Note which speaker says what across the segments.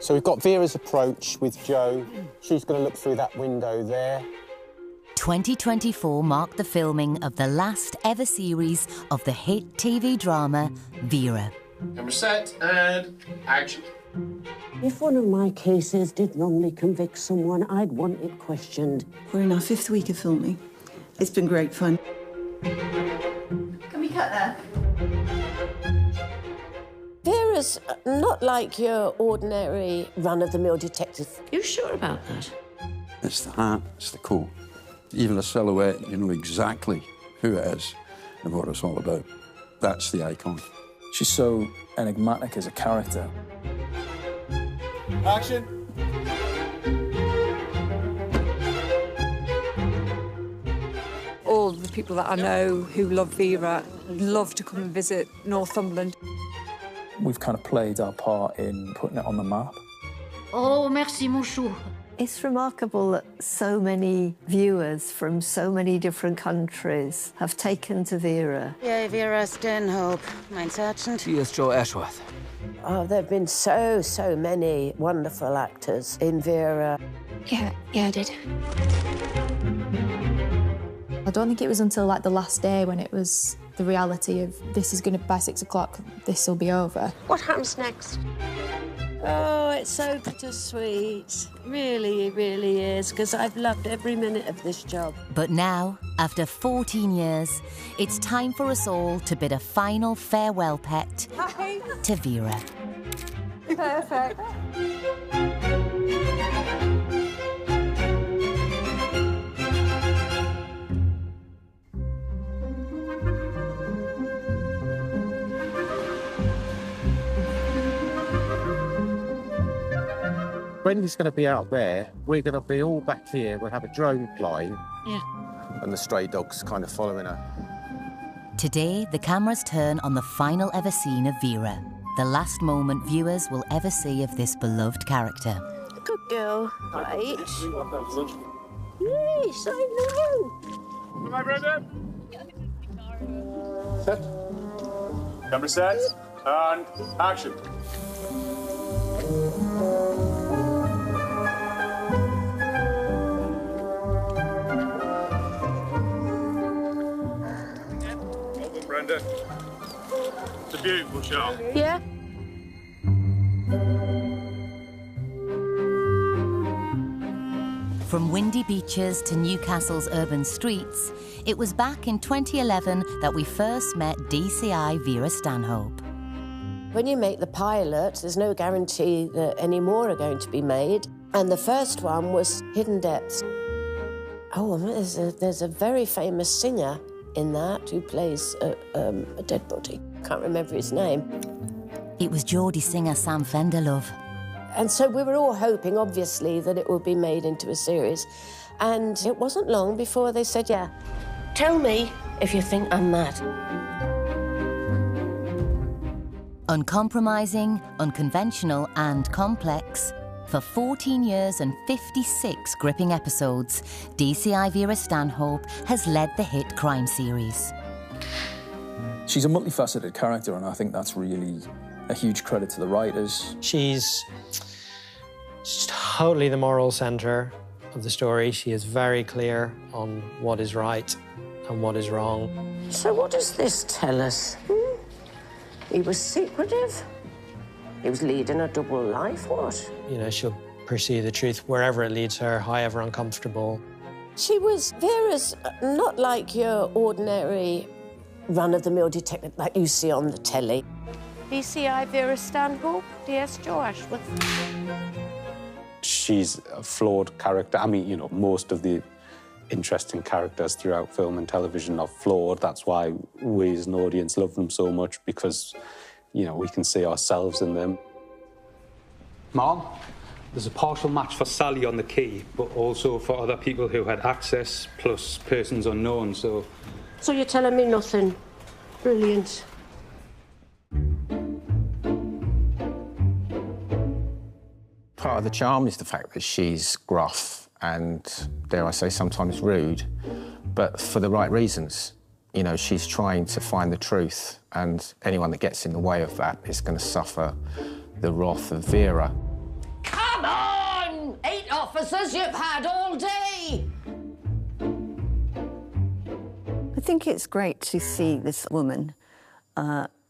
Speaker 1: So we've got Vera's approach with Jo. She's going to look through that window there.
Speaker 2: 2024 marked the filming of the last ever series of the hit TV drama Vera.
Speaker 3: Camera set and action.
Speaker 4: If one of my cases did wrongly convict someone, I'd want it questioned.
Speaker 5: We're in our 5th week of filming. It's been great fun.
Speaker 6: Can we cut there?
Speaker 4: Vera's not like your ordinary run-of-the-mill detective. You sure about that?
Speaker 7: It's the heart, it's the coat. Even a silhouette, you know exactly who it is and what it's all about. That's the icon.
Speaker 8: She's so enigmatic as a character.
Speaker 3: Action.
Speaker 9: All the people that I know who love Vera love to come and visit Northumberland.
Speaker 8: We've kind of played our part in putting it on the map.
Speaker 6: Oh, merci, mon chou.
Speaker 10: It's remarkable that so many viewers from so many different countries have taken to Vera.
Speaker 11: Yeah, Vera Stanhope, mein Sergeant.
Speaker 12: She is Jo Ashworth.
Speaker 4: Oh, there have been so many wonderful actors in Vera.
Speaker 13: Yeah, I did.
Speaker 14: I don't think it was until like the last day when it was the reality of this is going to, by 6 o'clock, this will be over.
Speaker 4: What happens next? Oh, it's so bittersweet. Really, it really is, because I've loved every minute of this job.
Speaker 2: But now, after 14 years, it's time for us all to bid a final farewell pet to Vera.
Speaker 9: Perfect.
Speaker 1: Brenda's going to be out there. We're going to be all back here. We'll have a drone flying.
Speaker 6: Yeah.
Speaker 1: And the stray dog's kind of following her.
Speaker 2: Today, the cameras turn on the final ever scene of Vera, the last moment viewers will ever see of this beloved character.
Speaker 4: Good girl. Right. Yes, I know.
Speaker 3: Come on, Brenda. Set. Camera set and action. Brenda. It's a beautiful shot.
Speaker 4: Yeah?
Speaker 2: From windy beaches to Newcastle's urban streets, it was back in 2011 that we first met DCI Vera Stanhope.
Speaker 4: When you make the pilot, there's no guarantee that any more are going to be made. And the first one was Hidden Depths. Oh, there's a very famous singer in that who plays a dead body. Can't remember his name.
Speaker 2: It was Geordie singer Sam Fender, love.
Speaker 4: And so we were all hoping, obviously, that it would be made into a series. And it wasn't long before they said, yeah, tell me if you think I'm mad.
Speaker 2: Uncompromising, unconventional and complex, for 14 years and 56 gripping episodes, DCI Vera Stanhope has led the hit crime series.
Speaker 8: She's a multifaceted character, and I think that's really a huge credit to the writers.
Speaker 15: She's totally the moral centre of the story. She is very clear on what is right and what is wrong.
Speaker 4: So what does this tell us? He was secretive? He was leading a double life, what?
Speaker 15: You know, she'll pursue the truth wherever it leads her, however uncomfortable.
Speaker 4: Vera's not like your ordinary run-of-the-mill detective like you see on the telly. DCI Vera Stanhope, DS Jo Ashworth.
Speaker 16: She's a flawed character. I mean, you know, most of the interesting characters throughout film and television are flawed. That's why we as an audience love them so much, because, you know, we can see ourselves in them.
Speaker 17: Mom, there's a partial match for Sally on the key, but also for other people who had access, plus persons unknown, so...
Speaker 4: So you're telling me nothing? Brilliant.
Speaker 1: Part of the charm is the fact that she's gruff and, dare I say, sometimes rude, but for the right reasons. You know, she's trying to find the truth, and anyone that gets in the way of that is going to suffer the wrath of Vera.
Speaker 4: officers you've had all day.
Speaker 5: I think it's great to see this woman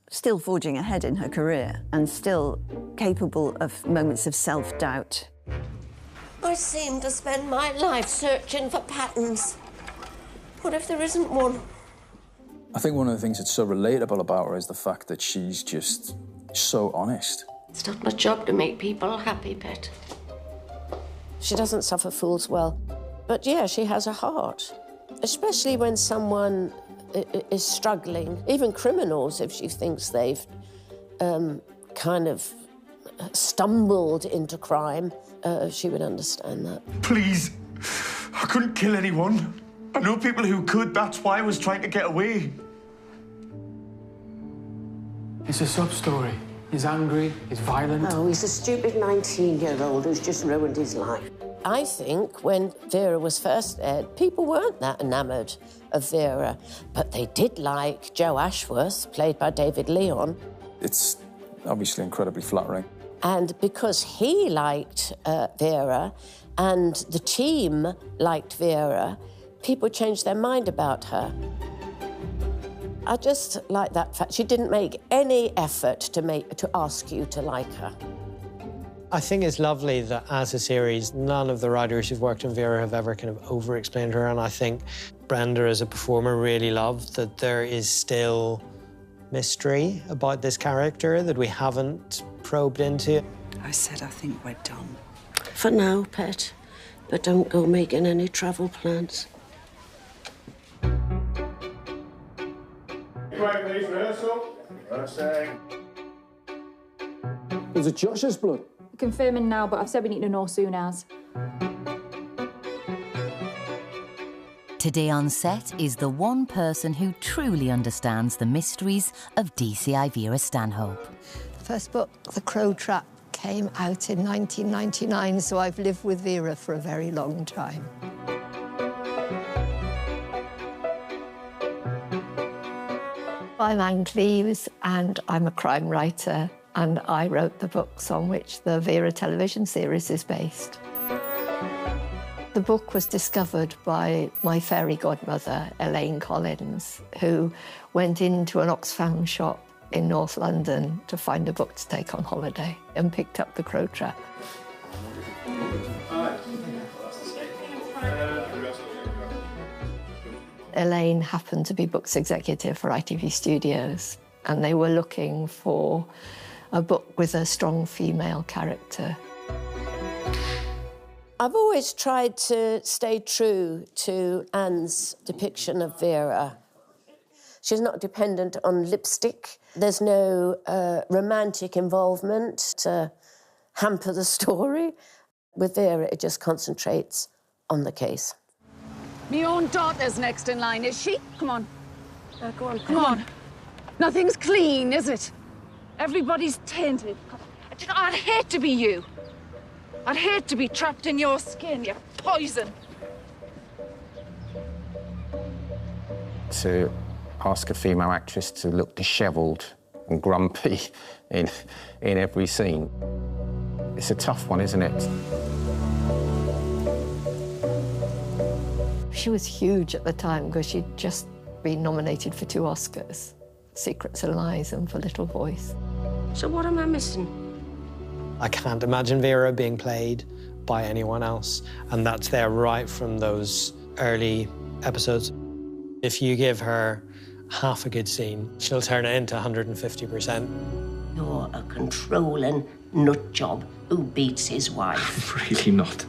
Speaker 5: still forging ahead in her career and still capable of moments of self-doubt.
Speaker 4: I seem to spend my life searching for patterns. What if there isn't one?
Speaker 8: I think one of the things that's so relatable about her is the fact that she's just so honest.
Speaker 4: It's not my job to make people happy, Pet. She doesn't suffer fools well. But yeah, she has a heart. Especially when someone is struggling, even criminals, if she thinks they've kind of stumbled into crime, she would understand that.
Speaker 12: Please, I couldn't kill anyone. I know people who could, that's why I was trying to get away.
Speaker 13: It's a sub-story. He's angry, he's violent.
Speaker 4: Oh, he's a stupid 19-year-old who's just ruined his life. I think when Vera was first aired, people weren't that enamoured of Vera, but they did like Joe Ashworth, played by David Leon.
Speaker 8: It's obviously incredibly flattering.
Speaker 4: And because he liked Vera and the team liked Vera, people changed their mind about her. I just like that fact. She didn't make any effort to ask you to like her.
Speaker 15: I think it's lovely that as a series, none of the writers who've worked on Vera have ever kind of over-explained her, and I think Brenda as a performer really loved that there is still mystery about this character that we haven't probed into.
Speaker 18: I said I think we're done.
Speaker 4: For now, Pet, but don't go making any travel plans.
Speaker 3: Quiet, please, rehearsal. Rehearsing.
Speaker 13: Is it Josh's blood?
Speaker 14: Confirming now, but I've said we need to know soon as.
Speaker 2: Today on set is the one person who truly understands the mysteries of DCI Vera Stanhope.
Speaker 10: First book, The Crow Trap, came out in 1999, so I've lived with Vera for a very long time. I'm Anne Cleves, and I'm a crime writer, and I wrote the books on which the Vera television series is based. The book was discovered by my fairy godmother, Elaine Collins, who went into an Oxfam shop in North London to find a book to take on holiday and picked up The Crow Trap. Elaine happened to be books executive for ITV Studios, and they were looking for a book with a strong female character.
Speaker 4: I've always tried to stay true to Anne's depiction of Vera. She's not dependent on lipstick. There's no romantic involvement to hamper the story. With Vera, it just concentrates on the case.
Speaker 18: Me own daughter's next in line, is she? Come on. Go on. Come on. Nothing's clean, is it? Everybody's tainted. I'd hate to be you. I'd hate to be trapped in your skin, you poison.
Speaker 1: To ask a female actress to look dishevelled and grumpy in every scene, it's a tough one, isn't it?
Speaker 10: She was huge at the time because she'd just been nominated for 2 Oscars, Secrets and Lies and For Little Voice.
Speaker 4: So what am I missing?
Speaker 15: I can't imagine Vera being played by anyone else, and that's there right from those early episodes. If you give her half a good scene, she'll turn it into 150%.
Speaker 4: You're a controlling nut job who beats his wife.
Speaker 13: Really not.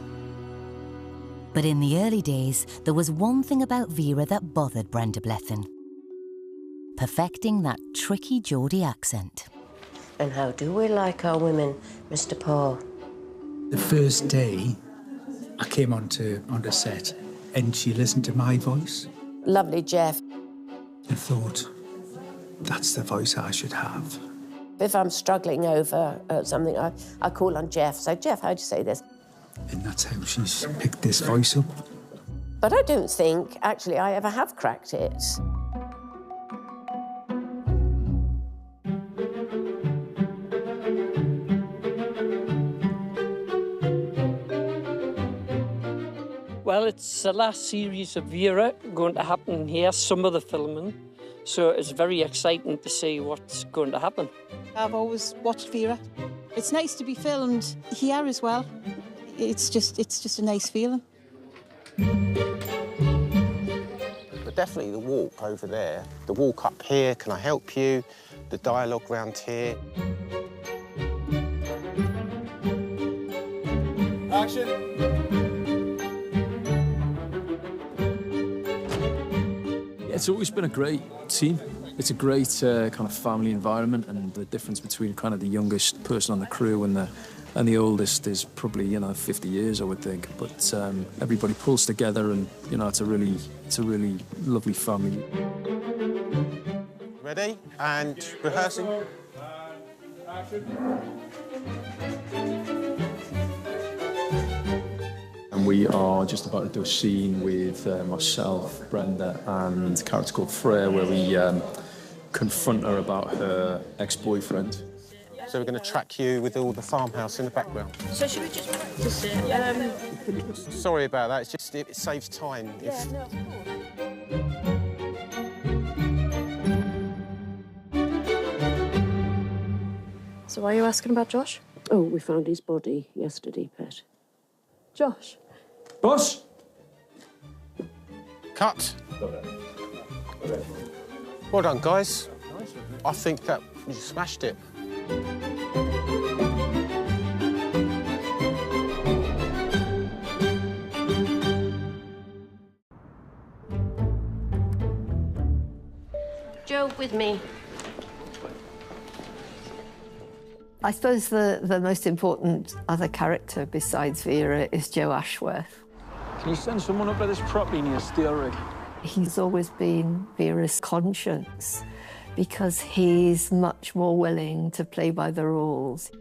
Speaker 2: But in the early days, there was one thing about Vera that bothered Brenda Blethyn: perfecting that tricky Geordie accent.
Speaker 4: And how do we like our women, Mr. Paul?
Speaker 19: The first day I came onto set and she listened to my voice.
Speaker 4: Lovely Jeff.
Speaker 19: I thought, that's the voice I should have.
Speaker 4: If I'm struggling over something, I call on Jeff. So, Jeff, how'd you say this?
Speaker 19: And that's how she's picked this voice up.
Speaker 4: But I don't think, actually, I ever have cracked it.
Speaker 20: Well, it's the last series of Vera going to happen here, some of the filming. So it's very exciting to see what's going to happen.
Speaker 21: I've always watched Vera. It's nice to be filmed here as well. It's just a nice feeling.
Speaker 1: But definitely the walk over there, the walk up here, can I help you? The dialogue round here.
Speaker 3: Action.
Speaker 8: It's always been a great team. It's a great kind of family environment, and the difference between kind of the youngest person on the crew and the oldest is probably, you know, 50 years, I would think. But everybody pulls together, and you know, it's a really lovely family.
Speaker 1: Ready and rehearsing.
Speaker 8: And we are just about to do a scene with myself, Brenda, and a character called Freya, where we confront her about her ex-boyfriend.
Speaker 1: So we're going to track you with all the farmhouse in the background.
Speaker 21: So should we just practice it?
Speaker 1: Sorry about that. It's just it saves time.
Speaker 21: Yeah, no, of
Speaker 4: So why are you asking about Josh? Oh, we found his body yesterday, Pet.
Speaker 21: Josh?
Speaker 8: Boss!
Speaker 1: Cut. Well done, guys. I think that you smashed it.
Speaker 4: Joe, with me.
Speaker 10: I suppose the most important other character besides Vera is Joe Ashworth.
Speaker 8: Can you send someone up to this property near Steel Rig?
Speaker 10: He's always been Vera's conscience because he's much more willing to play by the rules.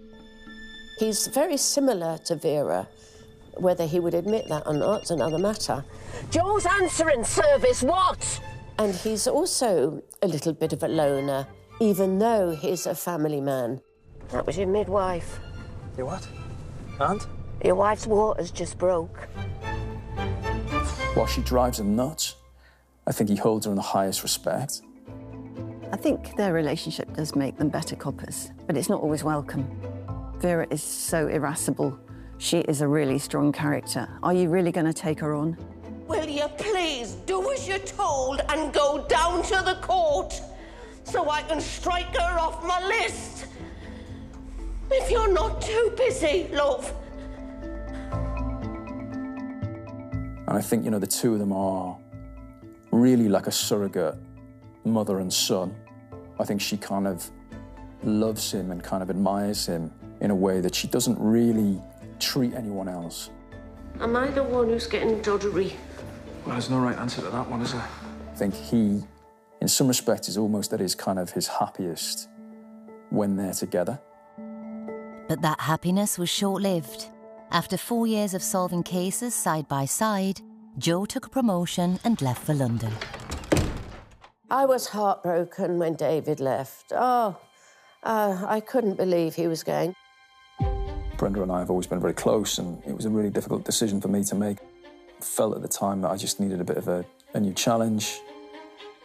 Speaker 4: He's very similar to Vera. Whether he would admit that or not is another matter.
Speaker 18: Joe's answering service, what?
Speaker 4: And he's also a little bit of a loner, even though he's a family man. That was your midwife.
Speaker 8: Your what? And?
Speaker 4: Your wife's water's just broke.
Speaker 8: While she drives him nuts, I think he holds her in the highest respect.
Speaker 5: I think their relationship does make them better coppers, but it's not always welcome. Vera is so irascible. She is a really strong character. Are you really going to take her on?
Speaker 22: Will you please do as you're told and go down to the court so I can strike her off my list? If you're not too busy, love.
Speaker 8: And I think, you know, the two of them are really like a surrogate mother and son. I think she kind of loves him and kind of admires him in a way that she doesn't really treat anyone else.
Speaker 22: Am I the one who's getting doddery?
Speaker 8: Well, there's no right answer to that one, is there? I think he, in some respects, is almost at his kind of his happiest when they're together.
Speaker 2: But that happiness was short-lived. After 4 years of solving cases side by side, Joe took a promotion and left for London.
Speaker 4: I was heartbroken when David left. I couldn't believe he was going.
Speaker 8: Brenda and I have always been very close, and it was a really difficult decision for me to make. I felt at the time that I just needed a bit of a new challenge.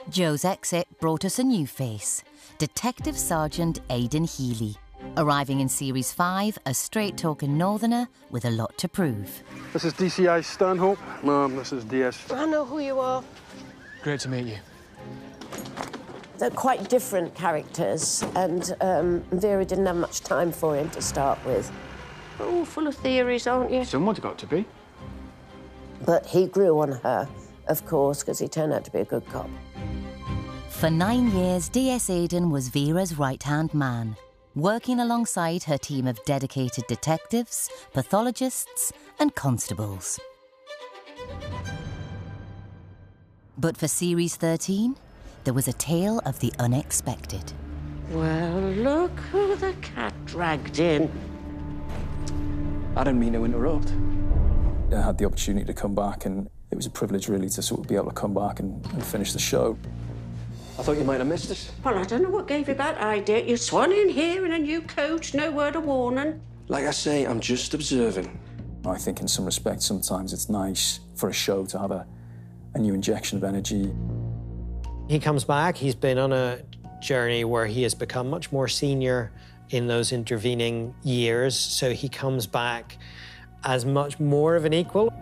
Speaker 2: Joe's exit brought us a new face, Detective Sergeant Aidan Healy, arriving in Series 5, a straight-talking northerner with a lot to prove.
Speaker 3: This is DCI Stanhope. Ma'am, this is DS.
Speaker 22: I know who you are.
Speaker 13: Great to meet you.
Speaker 4: They're quite different characters, and Vera didn't have much time for him to start with.
Speaker 22: Oh, full of theories, aren't you?
Speaker 13: Someone's got to be.
Speaker 4: But he grew on her, of course, because he turned out to be a good cop.
Speaker 2: For 9 years, DS Aidan was Vera's right-hand man, working alongside her team of dedicated detectives, pathologists and constables. But for Series 13, there was a tale of the unexpected.
Speaker 22: Well, look who the cat dragged in.
Speaker 8: I didn't mean to interrupt. I had the opportunity to come back, and it was a privilege, really, to sort of be able to come back and finish the show. I thought you might have missed it.
Speaker 22: Well, I don't know what gave you that idea. You swan in here in a new coach, no word of warning.
Speaker 23: Like I say, I'm just observing.
Speaker 8: I think in some respects, sometimes it's nice for a show to have a new injection of energy.
Speaker 15: He comes back, he's been on a journey where he has become much more senior in those intervening years, so he comes back as much more of an equal.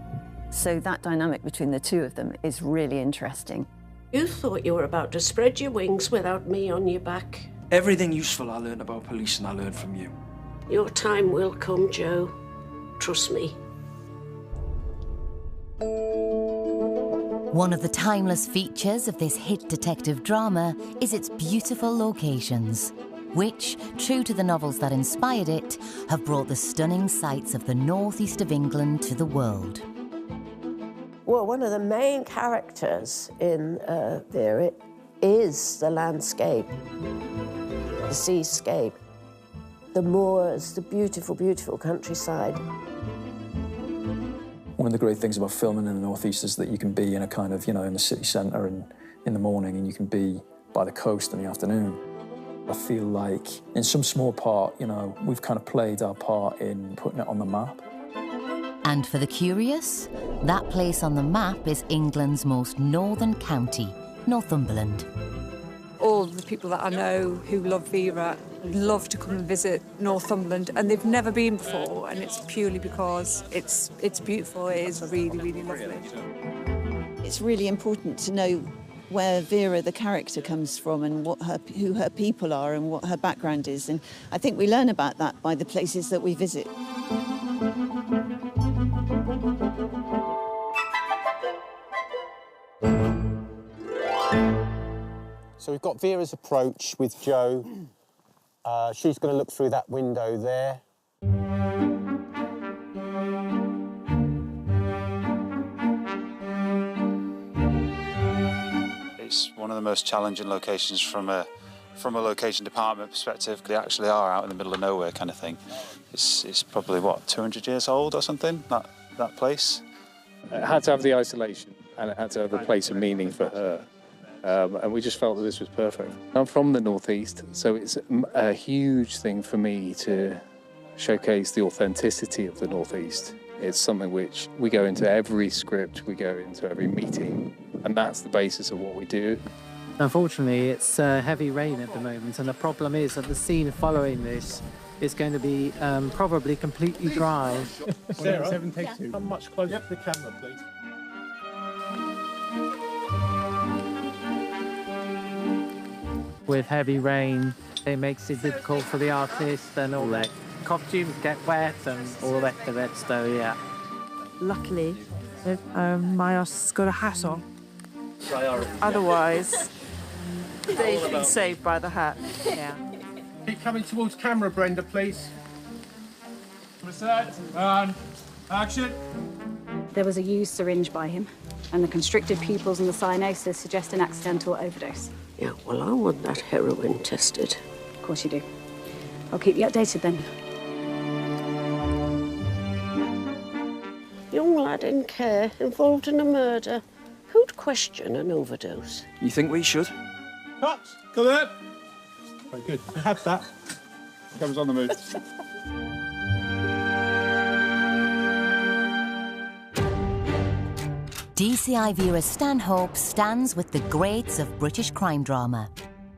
Speaker 5: So that dynamic between the two of them is really interesting.
Speaker 22: You thought you were about to spread your wings without me on your back.
Speaker 7: Everything useful I learned about policing, I learned from you.
Speaker 22: Your time will come, Joe. Trust me.
Speaker 2: One of the timeless features of this hit detective drama is its beautiful locations, which, true to the novels that inspired it, have brought the stunning sights of the northeast of England to the world.
Speaker 4: Well, one of the main characters in Vera is the landscape, the seascape, the moors, the beautiful, beautiful countryside.
Speaker 8: One of the great things about filming in the northeast is that you can be in a kind of, in the city centre and in the morning, and you can be by the coast in the afternoon. I feel like, in some small part, we've kind of played our part in putting it on the map.
Speaker 2: And for the curious, that place on the map is England's most northern county, Northumberland.
Speaker 9: All the people that I know who love Vera love to come and visit Northumberland, and they've never been before, and it's purely because it's beautiful. It is really, really lovely.
Speaker 5: It's really important to know where Vera, the character, comes from and who her people are and what her background is. And I think we learn about that by the places that we visit.
Speaker 1: So we've got Vera's approach with Joe. She's going to look through that window there.
Speaker 11: It's one of the most challenging locations from a location department perspective. They actually are out in the middle of nowhere kind of thing. It's probably, what, 200 years old or something, that place?
Speaker 23: It had to have the isolation, and it had to have a place of meaning for her. And we just felt that this was perfect. I'm from the northeast, so it's a huge thing for me to showcase the authenticity of the northeast. It's something which we go into every script, we go into every meeting, and that's the basis of what we do.
Speaker 24: Unfortunately, it's heavy rain at the moment, and the problem is that the scene following this is going to be probably completely dry.
Speaker 25: Sarah, come much closer to the camera, please.
Speaker 24: With heavy rain, it makes it difficult for the artist, and all their costumes get wet and all the rest of it, so yeah.
Speaker 26: Luckily, my artist's got a hat on. Otherwise, they've been saved by the hat. Yeah.
Speaker 25: Keep coming towards camera, Brenda, please. Set, and action.
Speaker 27: There was a used syringe by him, and the constricted pupils and the cyanosis suggest an accidental overdose.
Speaker 22: Yeah, well, I want that heroin tested.
Speaker 27: Of course you do. I'll keep you updated then.
Speaker 22: Young lad in care, involved in a murder. Who'd question an overdose?
Speaker 7: You think we should?
Speaker 25: Cut! Come in! Very good. Have that. Comes on the move.
Speaker 2: DCI Vera Stanhope stands with the greats of British crime drama.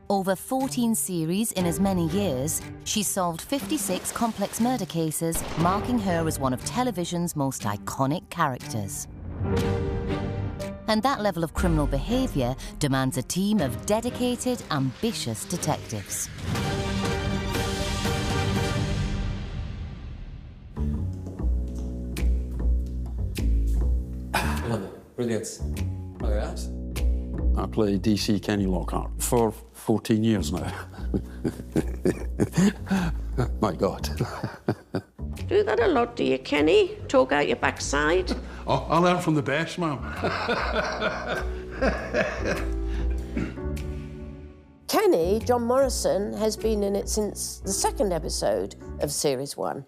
Speaker 2: Over 14 series in as many years, she solved 56 complex murder cases, marking her as one of television's most iconic characters. And that level of criminal behaviour demands a team of dedicated, ambitious detectives.
Speaker 28: Brilliant. Look at that.
Speaker 29: I play DC Kenny Lockhart for 14 years now. My God.
Speaker 22: Do that a lot, do you, Kenny? Talk out your backside?
Speaker 29: Oh, I learn from the best, ma'am.
Speaker 4: Kenny, John Morrison, has been in it since the second episode of Series 1.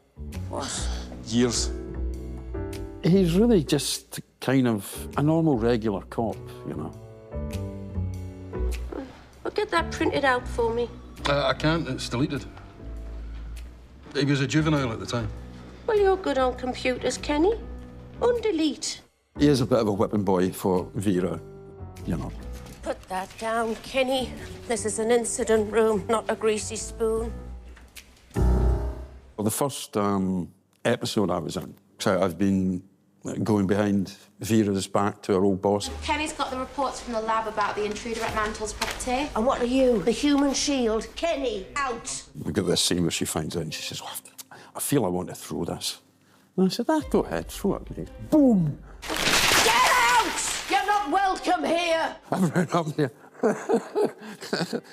Speaker 29: What? Years. He's really just kind of a normal, regular cop, you know.
Speaker 22: Well, get that printed out for me.
Speaker 29: I can't, it's deleted. He was a juvenile at the time.
Speaker 22: Well, you're good on computers, Kenny. Undelete.
Speaker 29: He is a bit of a whipping boy for Vera, you know.
Speaker 22: Put that down, Kenny. This is an incident room, not a greasy spoon.
Speaker 29: Well, the first episode I was in, so I've been going behind Vera's back to her old boss.
Speaker 6: Kenny's got the reports from the lab about the intruder at Mantle's property.
Speaker 22: And what are you, the human shield? Kenny, out!
Speaker 29: We get this scene where she finds out and she says, oh, I feel I want to throw this. And I said, go ahead, throw it at me. Boom!
Speaker 22: Get out! You're not welcome here!
Speaker 29: I ran up there.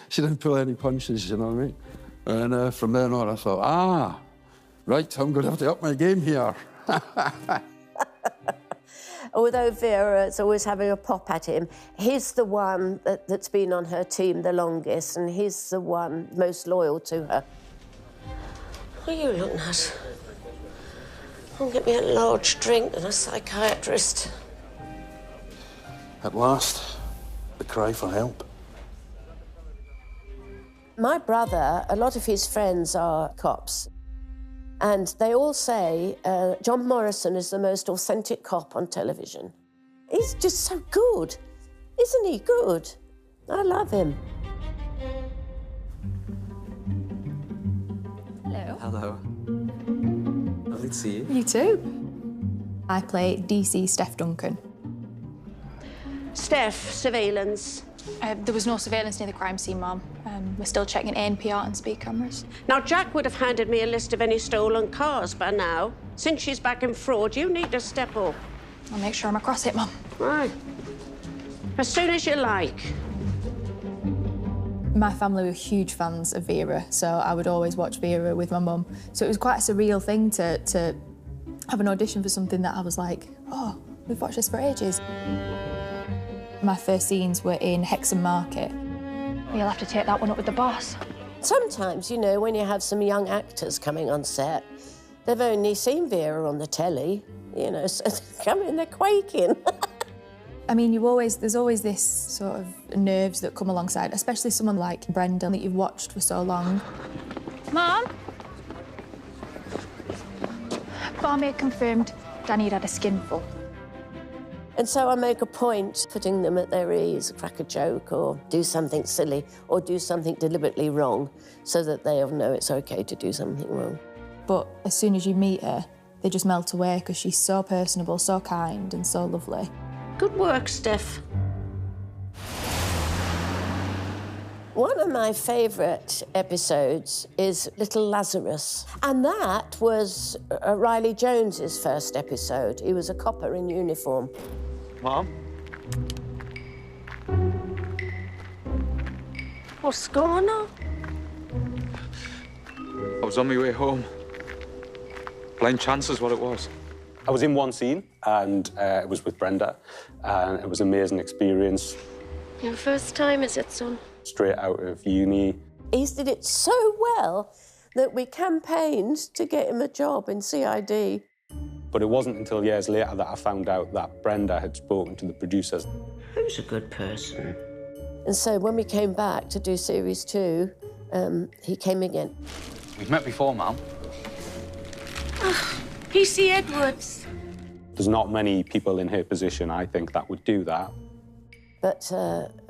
Speaker 29: She didn't pull any punches, you know what I mean? And from then on, I thought, right, I'm going to have to up my game here.
Speaker 4: Although Vera's always having a pop at him, he's the one that's been on her team the longest, and he's the one most loyal to her.
Speaker 22: What are you looking at? I'll get me a large drink and a psychiatrist.
Speaker 29: At last, the cry for help.
Speaker 4: My brother, a lot of his friends are cops. And they all say John Morrison is the most authentic cop on television. He's just so good. Isn't he good? I love him.
Speaker 28: Hello. Hello. Lovely to see you.
Speaker 10: You too. I play DC Steph Duncan.
Speaker 22: Steph, surveillance.
Speaker 27: There was no surveillance near the crime scene, Mum. We're still checking ANPR and speed cameras.
Speaker 22: Now, Jack would have handed me a list of any stolen cars by now. Since she's back in fraud, you need to step up.
Speaker 27: I'll make sure I'm across it, Mum.
Speaker 22: Right. As soon as you like.
Speaker 10: My family were huge fans of Vera, so I would always watch Vera with my mum. So it was quite a surreal thing to have an audition for something that I was like, oh, we've watched this for ages. My first scenes were in Hexham Market.
Speaker 27: You'll have to take that one up with the boss.
Speaker 4: Sometimes, you know, when you have some young actors coming on set, they've only seen Vera on the telly, you know, so they come in, they're quaking.
Speaker 10: I mean, there's always this sort of nerves that come alongside, especially someone like Brenda that you've watched for so long.
Speaker 27: Mum? Barmaid confirmed Danny'd had a skinful.
Speaker 4: And so I make a point putting them at their ease, crack a joke or do something silly or do something deliberately wrong so that they'll know it's OK to do something wrong.
Speaker 10: But as soon as you meet her, they just melt away because she's so personable, so kind and so lovely.
Speaker 22: Good work, Steph.
Speaker 4: One of my favourite episodes is Little Lazarus, and that was Riley Jones's first episode. He was a copper in uniform.
Speaker 7: Mom?
Speaker 22: What's going on?
Speaker 12: I was on my way home. Blind chance is what it was.
Speaker 14: I was in one scene, and it was with Brenda, and it was an amazing experience.
Speaker 22: Your first time, is it, son?
Speaker 14: Straight out of uni.
Speaker 4: He did it so well that we campaigned to get him a job in CID.
Speaker 14: But it wasn't until years later that I found out that Brenda had spoken to the producers.
Speaker 22: Who's a good person?
Speaker 4: And so when we came back to do Series 2, he came again.
Speaker 12: We've met before, Mum.
Speaker 22: PC Edwards.
Speaker 14: There's not many people in her position, I think, that would do that.
Speaker 4: But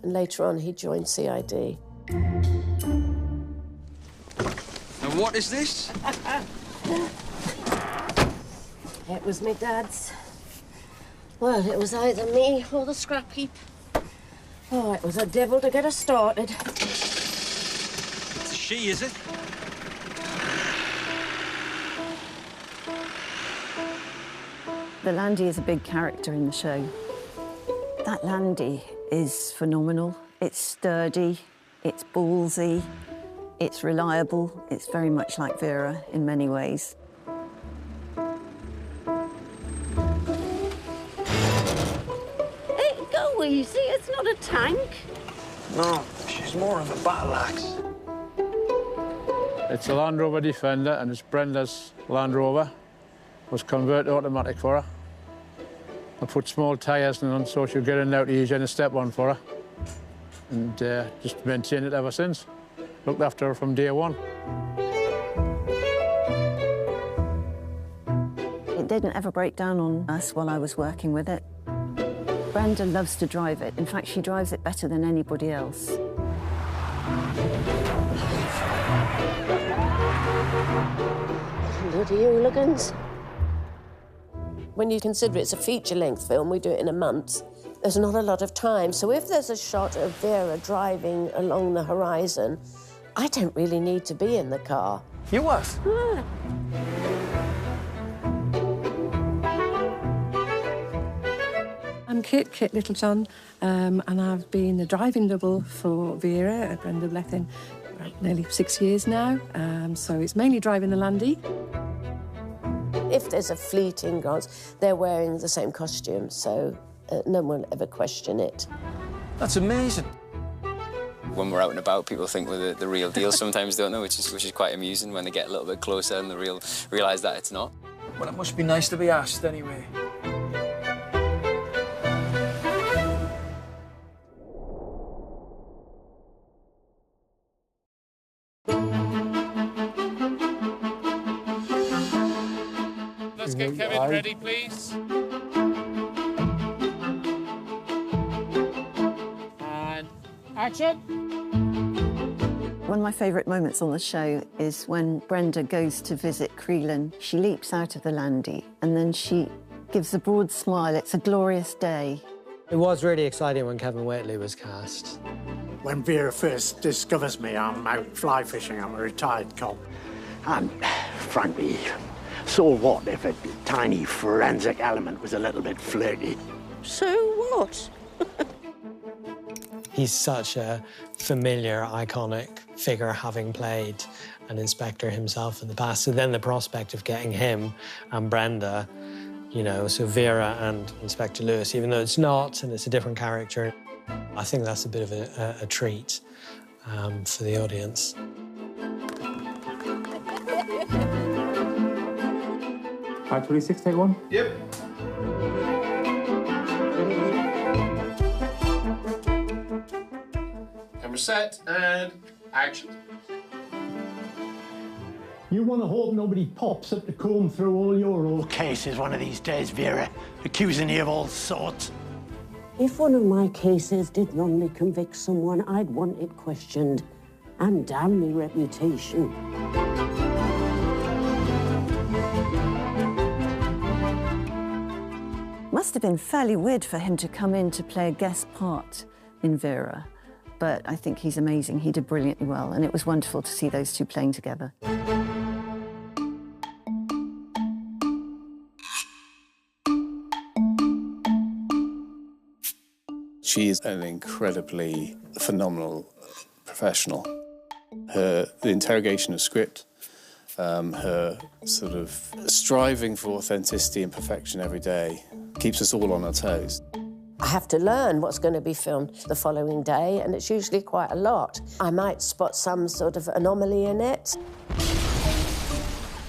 Speaker 4: later on, he joined CID.
Speaker 12: And what is this?
Speaker 22: It was my dad's. Well, it was either me or the scrap heap. Oh, it was a devil to get us started.
Speaker 12: It's a she, is it?
Speaker 5: The Landy is a big character in the show. That Landy is phenomenal. It's sturdy, it's ballsy, it's reliable. It's very much like Vera in many ways.
Speaker 22: Hey, go easy, it's not a tank.
Speaker 25: No, she's more of a battle axe. It's a Land Rover Defender, and it's Brenda's Land Rover. It was converted automatic for her. I put small tyres on so she'll get in and out easier and a step on for her. And just maintained it ever since. Looked after her from day one.
Speaker 5: didn't ever break down on us while I was working with it. Brenda loves to drive it. In fact, she drives it better than anybody else.
Speaker 4: Bloody hooligans. When you consider it's a feature-length film, we do it in a month, there's not a lot of time. So if there's a shot of Vera driving along the horizon, I don't really need to be in the car.
Speaker 7: You was?
Speaker 4: Yeah.
Speaker 3: I'm Kit Littlejohn, and I've been a driving double for Vera at Brenda Blethyn for nearly 6 years now, so it's mainly driving the Landy.
Speaker 4: If there's a fleeting glance, they're wearing the same costume, so no one will ever question it.
Speaker 7: That's amazing.
Speaker 13: When we're out and about, people think we're the real deal sometimes, don't they? Which is quite amusing when they get a little bit closer and they realise that it's not.
Speaker 7: Well, it must be nice to be asked anyway.
Speaker 15: Let's get Kevin ready, please. And action.
Speaker 5: One of my favourite moments on the show is when Brenda goes to visit Crelan. She leaps out of the Landy and then she gives a broad smile. It's a glorious day.
Speaker 16: It was really exciting when Kevin Waitley was cast.
Speaker 17: When Vera first discovers me, I'm out fly fishing. I'm a retired cop. And frankly, so what if a tiny forensic element was a little bit flirty?
Speaker 22: So what?
Speaker 16: He's such a familiar, iconic figure, having played an inspector himself in the past. So then the prospect of getting him and Brenda, you know, so Vera and Inspector Lewis, even though it's not and it's a different character, I think that's a bit of a treat for the audience.
Speaker 15: Five 26, take one. Yep. Camera set and action.
Speaker 17: You want to hope nobody pops up to comb through all your old cases one of these days, Vera, accusing you of all sorts.
Speaker 22: If one of my cases did wrongly convict someone, I'd want it questioned. And damn me reputation.
Speaker 5: Must have been fairly weird for him to come in to play a guest part in Vera, but I think he's amazing. He did brilliantly well, and it was wonderful to see those two playing together.
Speaker 18: She is an incredibly phenomenal professional. The interrogation of script, her sort of striving for authenticity and perfection every day keeps us all on our toes.
Speaker 4: I have to learn what's going to be filmed the following day, and it's usually quite a lot. I might spot some sort of anomaly in it.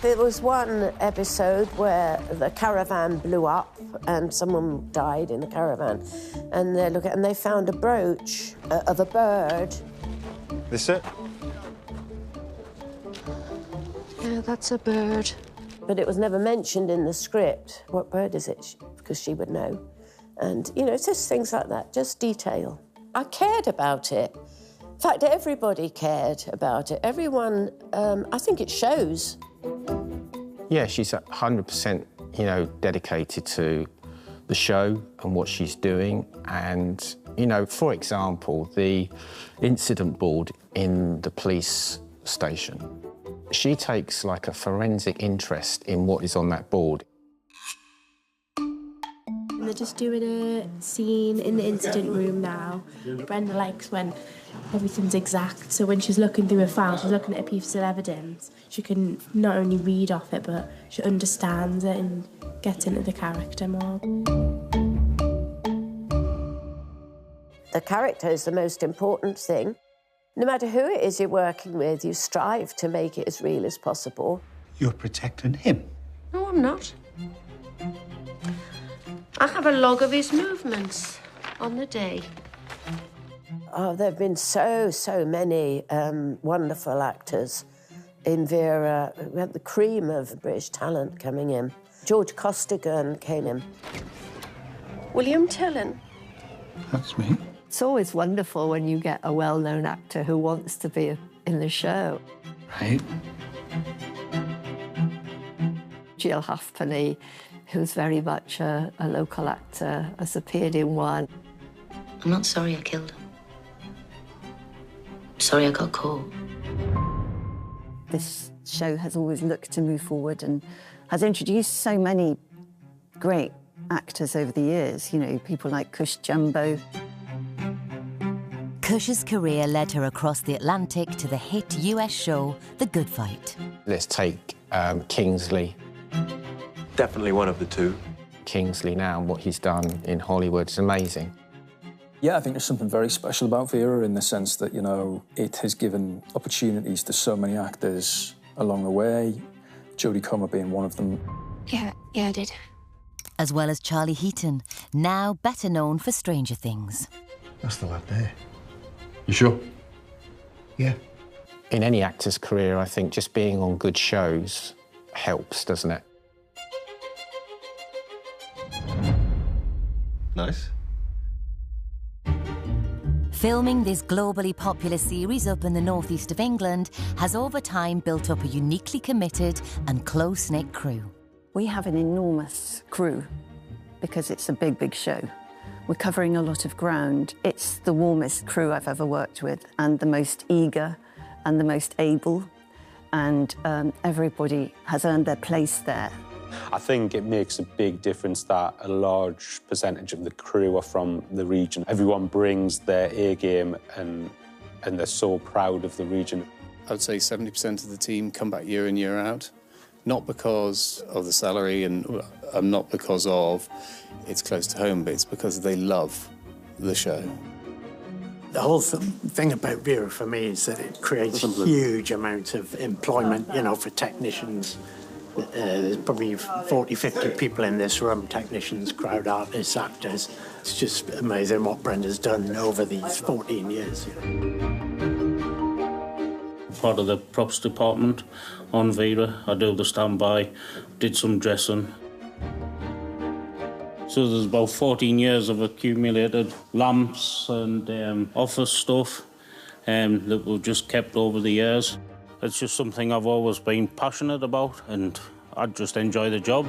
Speaker 4: There was one episode where the caravan blew up and someone died in the caravan, and they found a brooch of a bird.
Speaker 11: This it?
Speaker 4: Yeah, that's a bird. But it was never mentioned in the script. What bird is it? Because she would know. And, you know, it's just things like that, just detail. I cared about it. In fact, everybody cared about it. Everyone, I think it shows.
Speaker 1: Yeah, she's 100%, you know, dedicated to the show and what she's doing. And, you know, for example, the incident board in the police station. She takes like a forensic interest in what is on that board.
Speaker 19: They're just doing a scene in the incident room now. Brenda likes when everything's exact, so when she's looking through a file, she's looking at a piece of evidence, she can not only read off it, but she understands it and gets into the character more.
Speaker 4: The character is the most important thing. No matter who it is you're working with, you strive to make it as real as possible.
Speaker 17: You're protecting him.
Speaker 22: No, I'm not. I have a log of his movements on the day.
Speaker 4: Oh, there have been so many wonderful actors in Vera. We had the cream of British talent coming in. George Costigan came in. William Tellen.
Speaker 29: That's me.
Speaker 2: It's always wonderful when you get a well-known actor who wants to be in the show.
Speaker 29: Right.
Speaker 2: Jill Halfpenny, who's very much a local actor, has appeared in one.
Speaker 6: I'm not sorry I killed him. Sorry I got caught.
Speaker 5: This show has always looked to move forward and has introduced so many great actors over the years, you know, people like Cush Jumbo.
Speaker 8: Cush's career led her across the Atlantic to the hit US show The Good Fight.
Speaker 1: Let's take Kingsley.
Speaker 9: Definitely one of the two.
Speaker 1: Kingsley now, what he's done in Hollywood is amazing.
Speaker 7: Yeah, I think there's something very special about Vera in the sense that, you know, it has given opportunities to so many actors along the way, Jodie Comer being one of them.
Speaker 6: Yeah, I did.
Speaker 8: As well as Charlie Heaton, now better known for Stranger Things.
Speaker 29: That's the lad there. You sure? Yeah.
Speaker 1: In any actor's career, I think just being on good shows helps, doesn't it?
Speaker 9: Nice.
Speaker 8: Filming this globally popular series up in the northeast of England has over time built up a uniquely committed and close-knit crew.
Speaker 5: We have an enormous crew because it's a big, big show. We're covering a lot of ground. It's the warmest crew I've ever worked with and the most eager and the most able, and everybody has earned their place there.
Speaker 14: I think it makes a big difference that a large percentage of the crew are from the region. Everyone brings their A game and they're so proud of the region.
Speaker 18: I would say 70% of the team come back year in, year out, not because of the salary and not because of it's close to home, but it's because they love the show.
Speaker 17: The whole thing about Vera for me is that it creates a huge amount of employment, you know, for technicians. There's probably 40, 50 people in this room, technicians, crowd artists, actors. It's just amazing what Brenda's done over these 14 years.
Speaker 20: Part of the props department on Vera. I do the standby, did some dressing. So there's about 14 years of accumulated lamps and office stuff that we've just kept over the years. It's just something I've always been passionate about, and I just enjoy the job.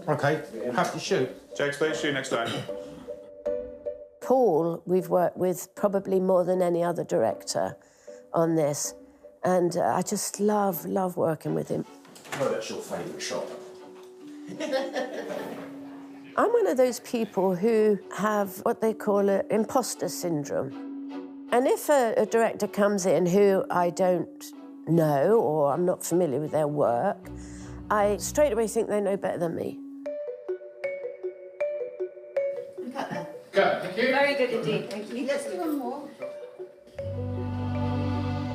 Speaker 1: OK, happy to shoot.
Speaker 21: Jake's please, shoot next time.
Speaker 4: Paul, we've worked with probably more than any other director on this, and I just love working with him.
Speaker 21: Oh, that's your favourite shot.
Speaker 4: I'm one of those people who have what they call imposter syndrome. And if a director comes in who I don't know or I'm not familiar with their work, I straight away think they know better than me.
Speaker 21: Cut, thank you.
Speaker 27: Very good indeed, thank you. Let's do one more.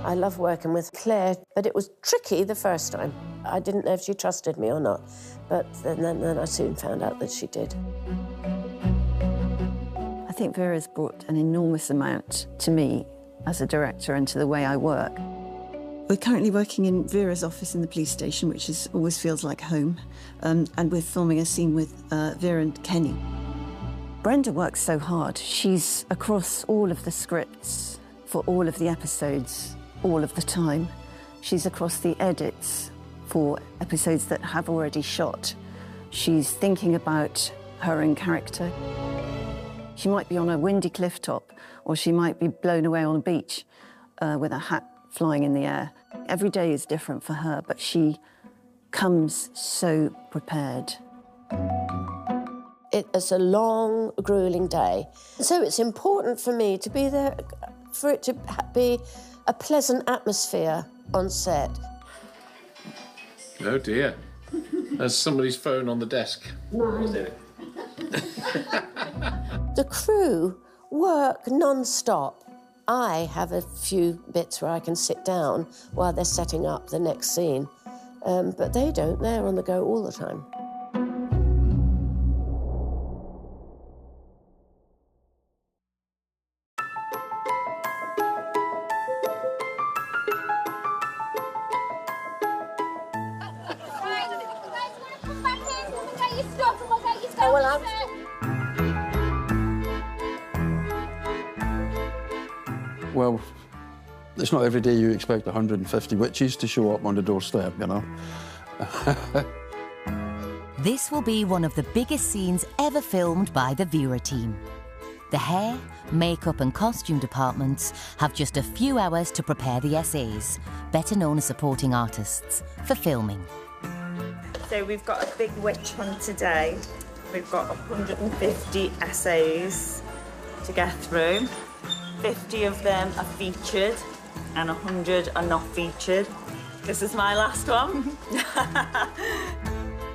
Speaker 4: I love working with Claire, but it was tricky the first time. I didn't know if she trusted me or not, but then I soon found out that she did.
Speaker 5: I think Vera's brought an enormous amount to me as a director and to the way I work.
Speaker 23: We're currently working in Vera's office in the police station, which always feels like home, and we're filming a scene with Vera and Kenny.
Speaker 5: Brenda works so hard. She's across all of the scripts for all of the episodes, all of the time. She's across the edits for episodes that have already shot. She's thinking about her own character. She might be on a windy cliff top, or she might be blown away on a beach with a hat flying in the air. Every day is different for her, but she comes so prepared.
Speaker 4: It is a long, grueling day. So it's important for me to be there, for it to be a pleasant atmosphere on set.
Speaker 15: Oh dear. There's somebody's phone on the desk.
Speaker 4: The crew work non-stop. I have a few bits where I can sit down while they're setting up the next scene, but they don't. They're on the go all the time.
Speaker 22: Oh, well,
Speaker 29: Well, it's not every day you expect 150 witches to show up on the doorstep, you know.
Speaker 8: This will be one of the biggest scenes ever filmed by the Vera team. The hair, makeup and costume departments have just a few hours to prepare the essays, better known as supporting artists, for filming.
Speaker 3: So we've got a big witch hunt today. We've got 150 essays to get through. 50 of them are featured and 100 are not featured. This is my last one.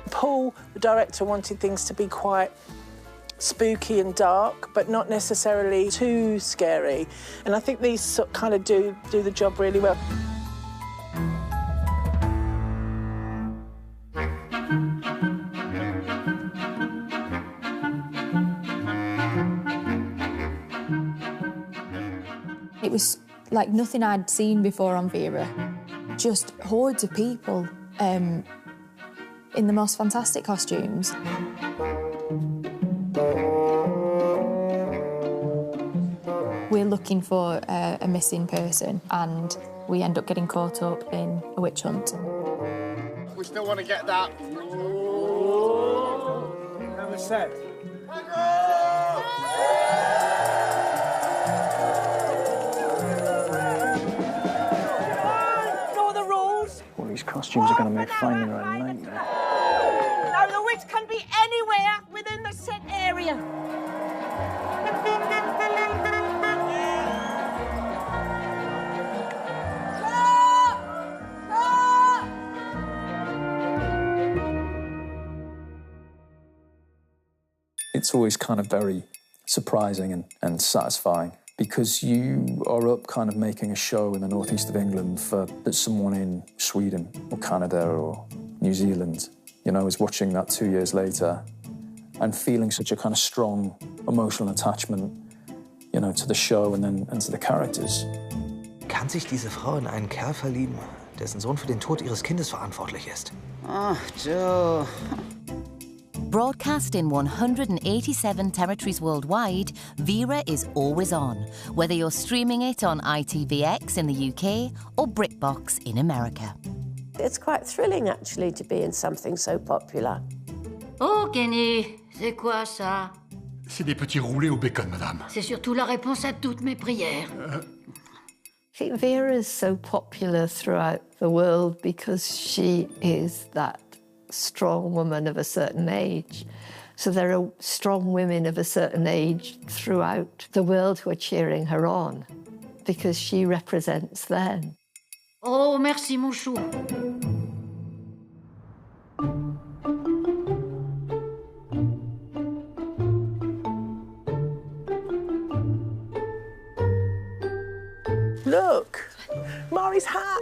Speaker 10: Paul, the director, wanted things to be quite spooky and dark, but not necessarily too scary. And I think these kind of do the job really well.
Speaker 12: It was like nothing I'd seen before on Vera. Just hordes of people in the most fantastic costumes. We're looking for a missing person and we end up getting caught up in a witch hunt.
Speaker 21: We still want to get that. Another set.
Speaker 7: Well, these costumes are going to make finding her a nightmare.
Speaker 22: Now, the witch can be anywhere within the set area.
Speaker 7: It's always kind of very surprising and satisfying, because you are up kind of making a show in the northeast of England that someone in Sweden or Canada or New Zealand, you know, is watching that 2 years later and feeling such a kind of strong emotional attachment, you know, to the show and to the characters.
Speaker 13: Kann sich diese Frau in einen Kerl verlieben, dessen Sohn für den Tod ihres Kindes verantwortlich ist? Ach, Joe.
Speaker 8: Broadcast in 187 territories worldwide, Vera is always on, whether you're streaming it on ITVX in the UK or BritBox in America.
Speaker 4: It's quite thrilling, actually, to be in something so popular.
Speaker 16: Oh, Kenny, c'est quoi ça?
Speaker 24: C'est des petits roulés au bacon, madame.
Speaker 16: C'est surtout la réponse à toutes mes prières.
Speaker 2: I think Vera is so popular throughout the world because she is that strong woman of a certain age. So there are strong women of a certain age throughout the world who are cheering her on because she represents them.
Speaker 16: Oh, merci, mon chou.
Speaker 10: Look, Mari's hat.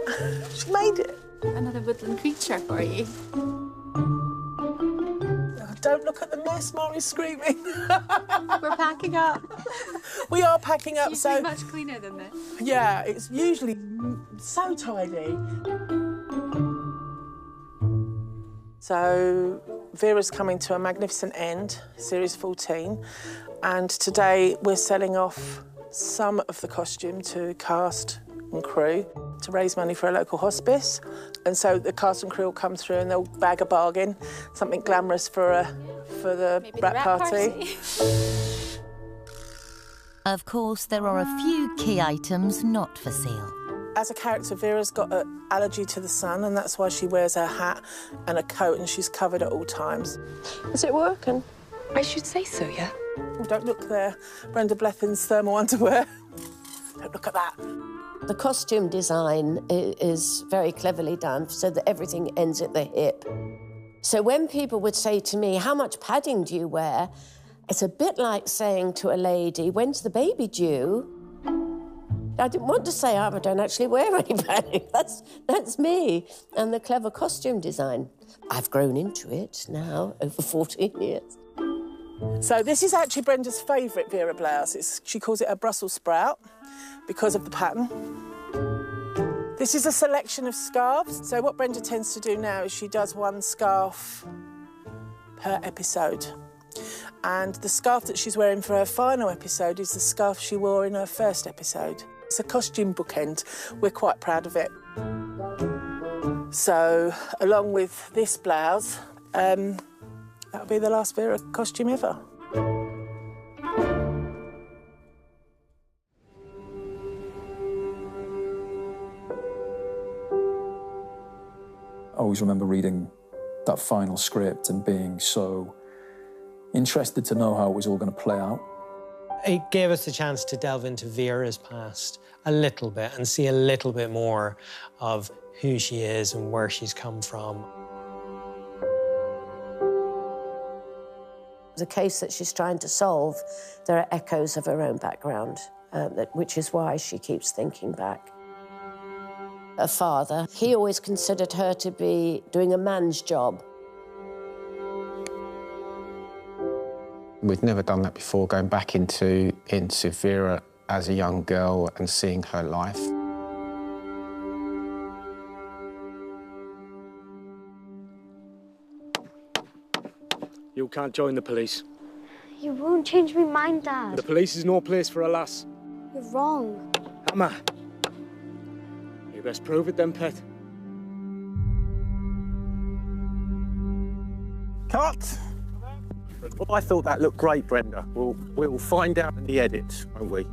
Speaker 10: She made it.
Speaker 12: Another woodland creature for you.
Speaker 10: Don't look at the mess, Mari's screaming.
Speaker 12: We're packing up.
Speaker 10: We are packing up,
Speaker 12: It's
Speaker 10: so...
Speaker 12: much cleaner than this.
Speaker 10: Yeah, it's usually so tidy. So, Vera's coming to a magnificent end, Series 14, and today we're selling off some of the costume to cast and crew to raise money for a local hospice. And so the cast and crew will come through and they'll bag a bargain, something glamorous for the rat party.
Speaker 8: Of course, there are a few key items not for sale.
Speaker 10: As a character, Vera's got an allergy to the sun, and that's why she wears her hat and a coat and she's covered at all times.
Speaker 22: Is it working?
Speaker 10: I should say so, yeah. Oh, don't look there. Brenda Blethyn's thermal underwear. Don't look at that.
Speaker 4: The costume design is very cleverly done so that everything ends at the hip. So when people would say to me, how much padding do you wear? It's a bit like saying to a lady, when's the baby due? I didn't want to say, I don't actually wear any padding. That's me and the clever costume design. I've grown into it now, over 14 years.
Speaker 10: So this is actually Brenda's favourite Vera blouse. She calls it a Brussels sprout because of the pattern. This is a selection of scarves. So what Brenda tends to do now is she does one scarf per episode. And the scarf that she's wearing for her final episode is the scarf she wore in her first episode. It's a costume bookend. We're quite proud of it. So, along with this blouse, that'll be the last Vera costume ever.
Speaker 7: I always remember reading that final script and being so interested to know how it was all going to play out.
Speaker 6: It gave us a chance to delve into Vera's past a little bit and see a little bit more of who she is and where she's come from.
Speaker 4: The case that she's trying to solve, there are echoes of her own background, which is why she keeps thinking back. Her father, he always considered her to be doing a man's job.
Speaker 1: We'd never done that before, going back into Vera as a young girl and seeing her life.
Speaker 21: You can't join the police.
Speaker 9: You won't change my mind, Dad.
Speaker 21: The police is no place for a lass.
Speaker 9: You're wrong.
Speaker 21: Emma, you best prove it then, Pet.
Speaker 1: Cut! Well, I thought that looked great, Brenda. We'll find out in the edit, won't we?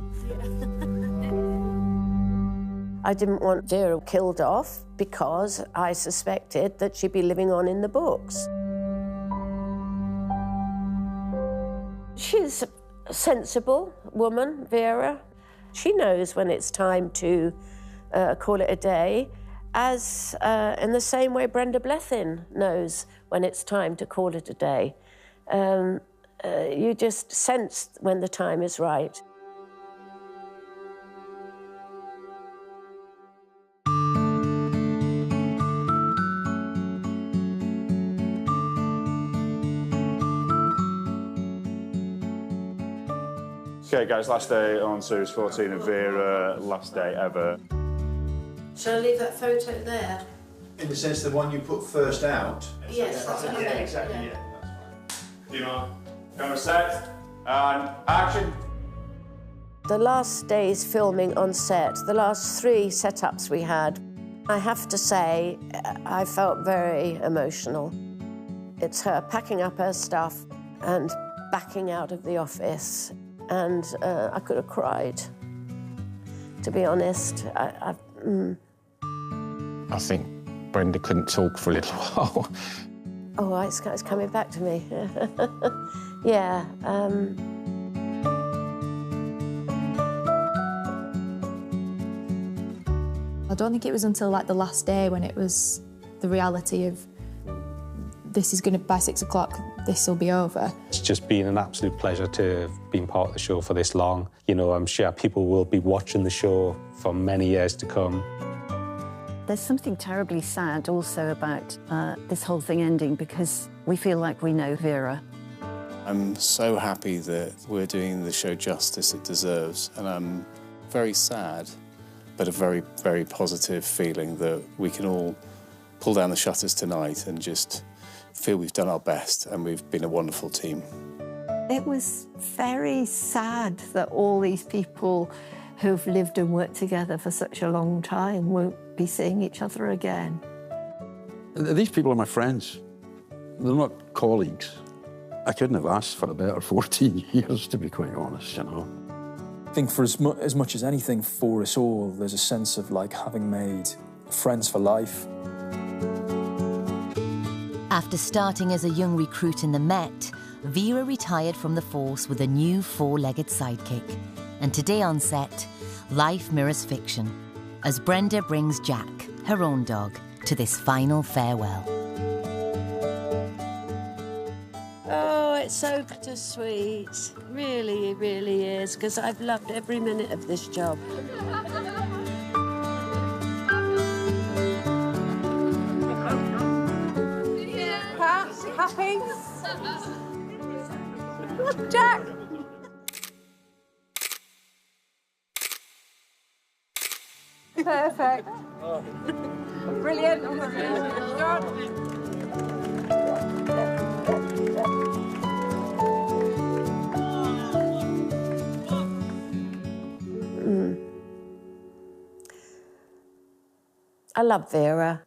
Speaker 4: I didn't want Vera killed off because I suspected that she'd be living on in the books. She's a sensible woman, Vera. She knows when it's time to call it a day, as in the same way Brenda Blethyn knows when it's time to call it a day. You just sense when the time is right.
Speaker 11: Okay, guys, last day on series 14 of Vera, last day ever.
Speaker 4: Shall I leave that photo there?
Speaker 14: In the sense the one you put first out?
Speaker 4: Yes, that's what I meant.
Speaker 11: Exactly, yeah. You know, camera set, and action.
Speaker 4: The last day's filming on set, the last 3 setups we had, I have to say, I felt very emotional. It's her packing up her stuff and backing out of the office. And I could have cried, to be honest.
Speaker 1: I think Brenda couldn't talk for a little while.
Speaker 4: Oh, it's coming back to me. Yeah.
Speaker 12: I don't think it was until like the last day when it was the reality of this is going to, by 6 o'clock, this will be over.
Speaker 18: It's just been an absolute pleasure to have been part of the show for this long. You know, I'm sure people will be watching the show for many years to come.
Speaker 5: There's something terribly sad also about this whole thing ending because we feel like we know Vera.
Speaker 19: I'm so happy that we're doing the show justice it deserves, and I'm very sad, but a very, very positive feeling that we can all pull down the shutters tonight and just feel we've done our best and we've been a wonderful team.
Speaker 2: It was very sad that all these people who've lived and worked together for such a long time won't be seeing each other again.
Speaker 29: These people are my friends. They're not colleagues. I couldn't have asked for a better 14 years, to be quite honest, you know.
Speaker 7: I think for as much as anything for us all, there's a sense of like having made friends for life.
Speaker 8: After starting as a young recruit in the Met, Vera retired from the force with a new 4-legged sidekick. And today on set, life mirrors fiction, as Brenda brings Jack, her own dog, to this final farewell.
Speaker 4: Oh, it's so bittersweet. Really, it really is, because I've loved every minute of this job.
Speaker 10: Happy? Jack! Perfect. Brilliant.
Speaker 4: I love Vera.